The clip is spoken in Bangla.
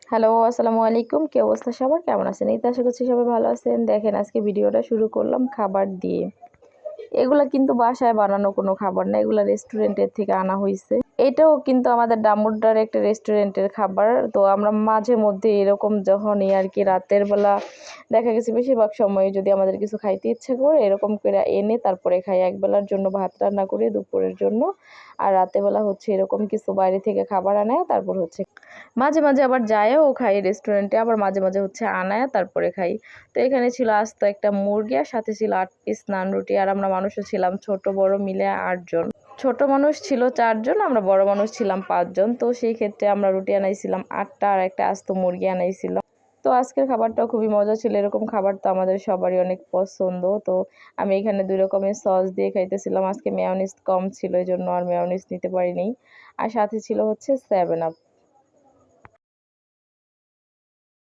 হ্যালো, আসসালামু আলাইকুম। কি অবস্থা সবার? কেমন আছেন? এই তো আশা করছি সবাই ভালো আছেন। দেখেন আজকে ভিডিওটা শুরু করলাম খাবার দিয়ে। এগুলা কিন্তু বাসায় বানানো কোনো খাবার না, এগুলা রেস্টুরেন্টের থেকে আনা হইছে। এটাও কিন্তু আমাদের ডামুড্ডার একটা রেস্টুরেন্টের খাবার। তো আমরা মাঝে মধ্যে এরকম যখনই আরকি রাতের বেলা দেখা গেছে বেশিরভাগ সময় যদি আমাদের কিছু খাইতে ইচ্ছে করে এরকম করে এনে তারপরে খাই। একবেলার জন্য ভাত রান্না করি দুপুরের জন্য। আর রাতের বেলা হচ্ছে এরকম কিছু বাইরে থেকে খাবার আনায় তারপর হচ্ছে মাঝে, মাঝে আবার যাইয়াও খাই রেস্টুরেন্টে, আবার মাঝে, মাঝে হচ্ছে আনায়া তারপরে খাই। তো এখানে ছিল আস্ত একটা মুরগি আর সাথে ছিল ৮ পিস নান রুটি। আর আমরা মানুষও ছিলাম ছোট বড় মিলে ৮ জন। ছোট মানুষ ছিল ৪ জন, আমরা বড় মানুষ ছিলাম ৫ জন। তো সেই ক্ষেত্রে আমরা রুটি আনাইছিলাম ৮ টা আর একটা আস্ত মুরগি আনাইছিল। তো আজকের খাবারটাও খুবই মজা ছিল। এরকম খাবার তো আমাদের সবারই অনেক পছন্দ। তো আমি এখানে ২ রকমের সস দিয়ে খাইতেছিলাম। আজকে মেয়োনিজ কম ছিল এজন্য আর মেয়োনিজ নিতে পারিনি। আর সাথে ছিল হচ্ছে 7 আপ।